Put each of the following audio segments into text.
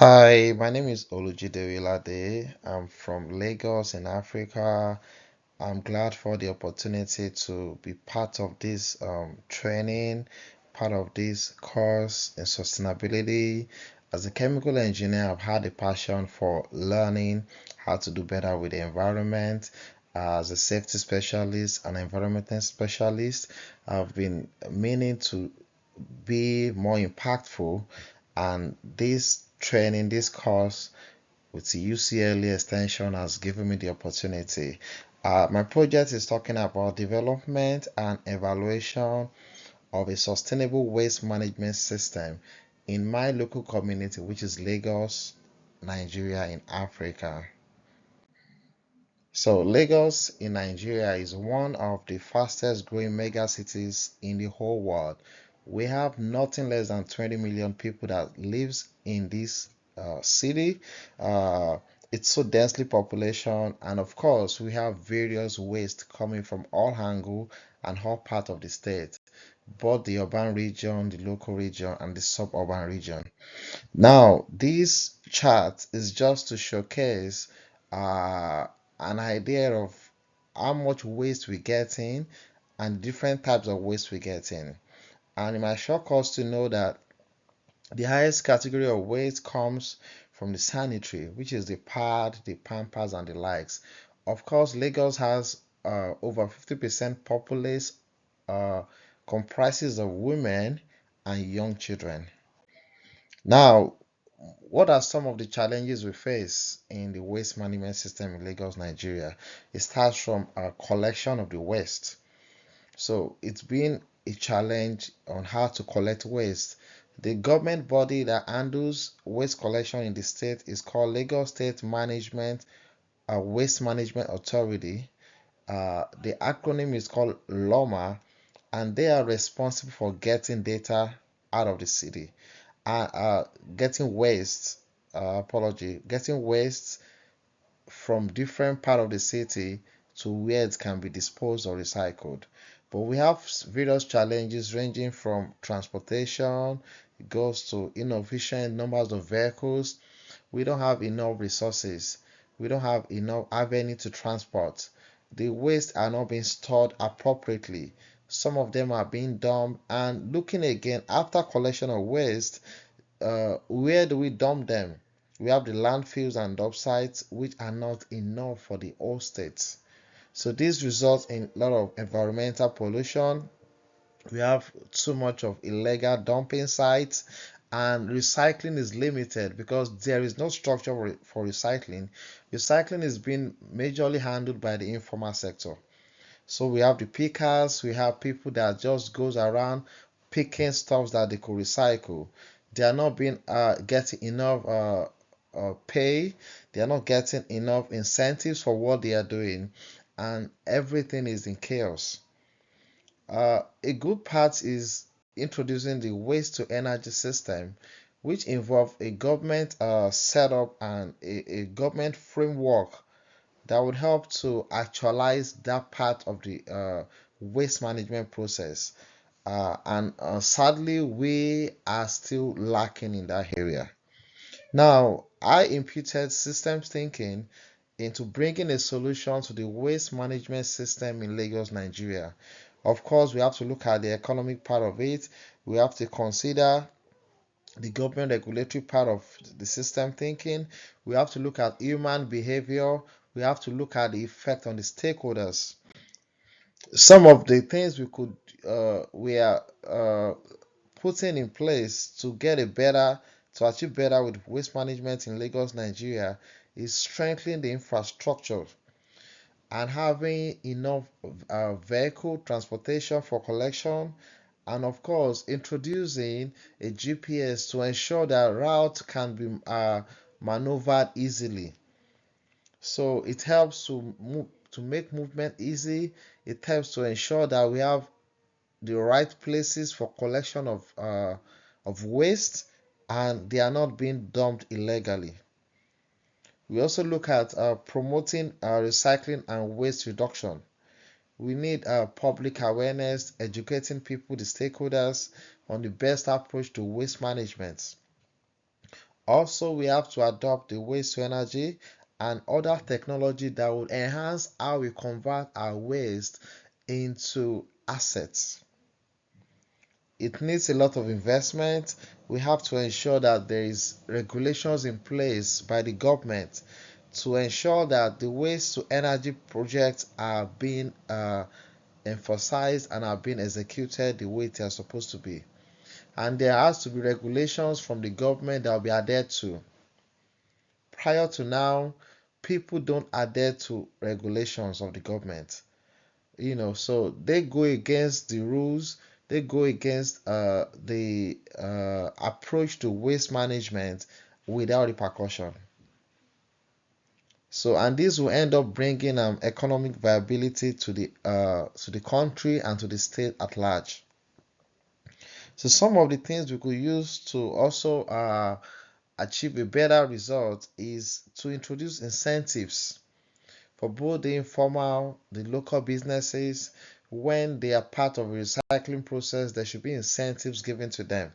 Hi, my name is Olujide Wilade. I'm from Lagos in Africa. I'm glad for the opportunity to be part of this training, part of this course in sustainability. As a chemical engineer, I've had a passion for learning how to do better with the environment. As a safety specialist and environmental specialist, I've been meaning to be more impactful, and this training, this course with the UCLA extension has given me the opportunity. My project is talking about development and evaluation of a sustainable waste management system in my local community, which is Lagos, Nigeria, in Africa. So, Lagos in Nigeria is one of the fastest growing mega cities in the whole world. We have nothing less than 20 million people that lives in this city. Uh, it's so densely population, and of course, we have various waste coming from all angle and all part of the state, both the urban region, the local region, and the suburban region. Now, this chart is just to showcase uh, an idea of how much waste we get in and different types of waste we get in. And it might shock us to know that the highest category of waste comes from the sanitary, which is the pad, the pampers, and the likes. Of course, Lagos has over 50% populace uh, comprises of women and young children. Now, what are some of the challenges we face in the waste management system in Lagos, Nigeria? It starts from a collection of the waste. So it's been a challenge on how to collect waste. The government body that handles waste collection in the state is called Lagos State Management Waste Management Authority. The acronym is called LOMA, and they are responsible for getting data out of the city and getting waste. Getting waste from different part of the city to where it can be disposed or recycled. But we have various challenges ranging from transportation, it goes to inefficient numbers of vehicles. We don't have enough resources. We don't have enough avenue to transport. The waste are not being stored appropriately. Some of them are being dumped. And looking again after collection of waste, where do we dump them? We have the landfills and dump sites, which are not enough for the whole state. So this results in a lot of environmental pollution. We have too much of illegal dumping sites, and recycling is limited because there is no structure for recycling. Recycling is being majorly handled by the informal sector. So we have the pickers, we have people that just goes around picking stuff that they could recycle. They are not being getting enough pay. They are not getting enough incentives for what they are doing, and everything is in chaos. A good part is introducing the waste to energy system, which involve a government setup and a government framework that would help to actualize that part of the waste management process. And sadly, we are still lacking in that area. Now, I imputed systems thinking into bringing a solution to the waste management system in Lagos, Nigeria. Of course, we have to look at the economic part of it. We have to consider the government regulatory part of the system thinking. We have to look at human behavior. We have to look at the effect on the stakeholders. Some of the things we are putting in place to get a better to achieve better with waste management in Lagos, Nigeria is strengthening the infrastructure and having enough vehicle transportation for collection, and of course introducing a GPS to ensure that route can be maneuvered easily. So it helps to make movement easy. It helps to ensure that we have the right places for collection of waste, and they are not being dumped illegally. We also look at promoting recycling and waste reduction. We need public awareness, educating people, the stakeholders, on the best approach to waste management. Also, we have to adopt the waste to energy and other technology that will enhance how we convert our waste into assets. It needs a lot of investment. We have to ensure that there is regulations in place by the government to ensure that the waste to energy projects are being emphasized and are being executed the way they are supposed to be. And there has to be regulations from the government that will be adhered to. Prior to now, people don't adhere to regulations of the government. So they go against the rules, they go against the approach to waste management without repercussion. So, and this will end up bringing economic viability to the country and to the state at large. So some of the things we could use to also achieve a better result is to introduce incentives for both the informal, the local businesses. When they are part of a recycling process, there should be incentives given to them.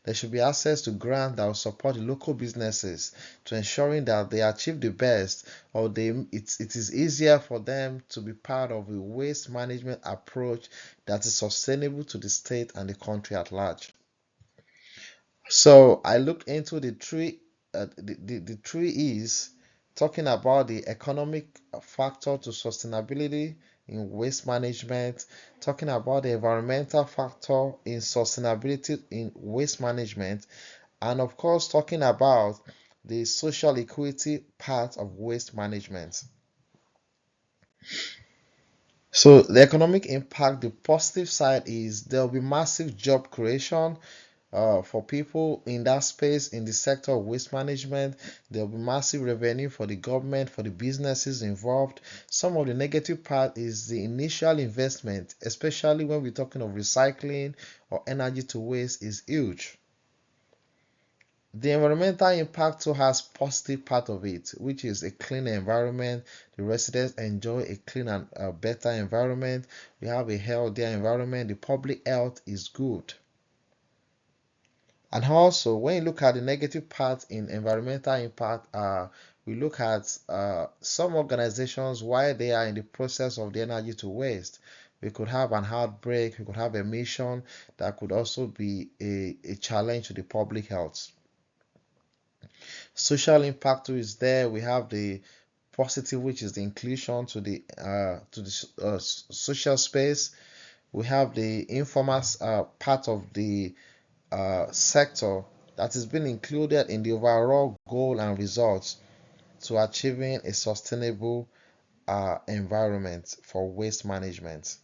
There should be access to grants that will support the local businesses to ensuring that they achieve the best, or it is easier for them to be part of a waste management approach that is sustainable to the state and the country at large. So I looked into the three E's, talking about the economic factor to sustainability in waste management, talking about the environmental factor in sustainability in waste management, and of course talking about the social equity part of waste management. So the economic impact, the positive side is there will be massive job creation for people in that space in the sector of waste management. There will be massive revenue for the government, for the businesses involved. Some of the negative part is the initial investment, especially when we're talking of recycling or energy to waste, is huge. The environmental impact too has positive part of it, which is a clean environment. The residents enjoy a clean and better environment. We have a healthier environment. The public health is good. And also, when you look at the negative part in environmental impact, we look at some organizations while they are in the process of the energy to waste. We could have an outbreak, we could have emission that could also be a challenge to the public health. Social impact too is there. We have the positive, which is the inclusion to the social space. We have the informal part of the sector that is being included in the overall goal and results to achieving a sustainable environment for waste management.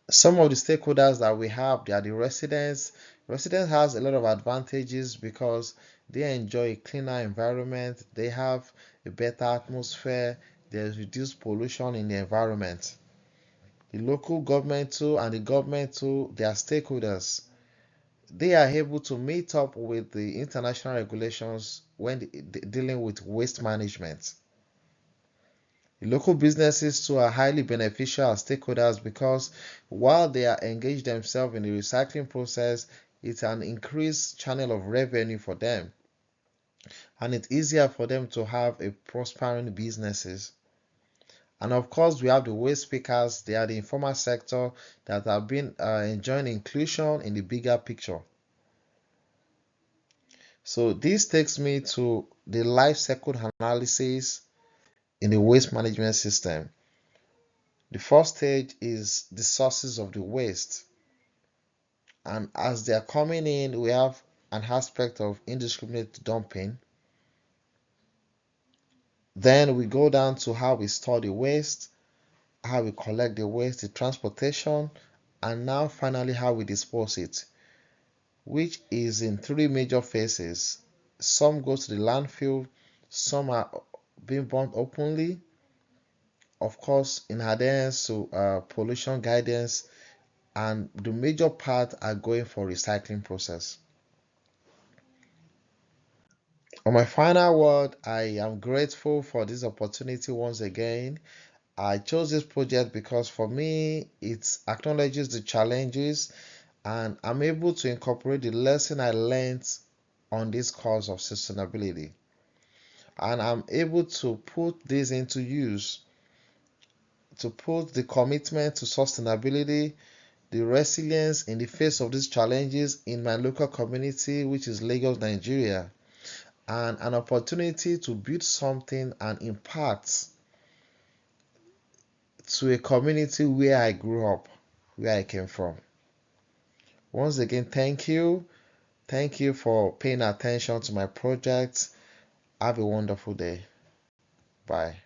Some of the stakeholders that we have, they are the residents. Residents has a lot of advantages because they enjoy a cleaner environment, they have a better atmosphere, there's reduced pollution in the environment. The local government too and the government too, they are stakeholders. They are able to meet up with the international regulations when dealing with waste management. The local businesses too are highly beneficial as stakeholders because while they are engaged themselves in the recycling process, it's an increased channel of revenue for them, and it's easier for them to have a prospering businesses. And of course, we have the waste pickers, they are the informal sector that have been enjoying inclusion in the bigger picture. So this takes me to the life cycle analysis in the waste management system. The first stage is the sources of the waste. And as they are coming in, we have an aspect of indiscriminate dumping. Then we go down to how we store the waste, how we collect the waste, the transportation, and now finally how we dispose it, which is in three major phases. Some go to the landfill, some are being burnt openly, of course, in adherence to pollution guidance, and the major part are going for recycling process. On my final word, I am grateful for this opportunity once again. I chose this project because for me, it acknowledges the challenges and I'm able to incorporate the lesson I learned on this course of sustainability, and I'm able to put this into use, to put the commitment to sustainability, the resilience in the face of these challenges in my local community, which is Lagos, Nigeria, and an opportunity to build something and impact to a community where I grew up, where I came from. Once again, thank you. Thank you for paying attention to my project. Have a wonderful day. Bye.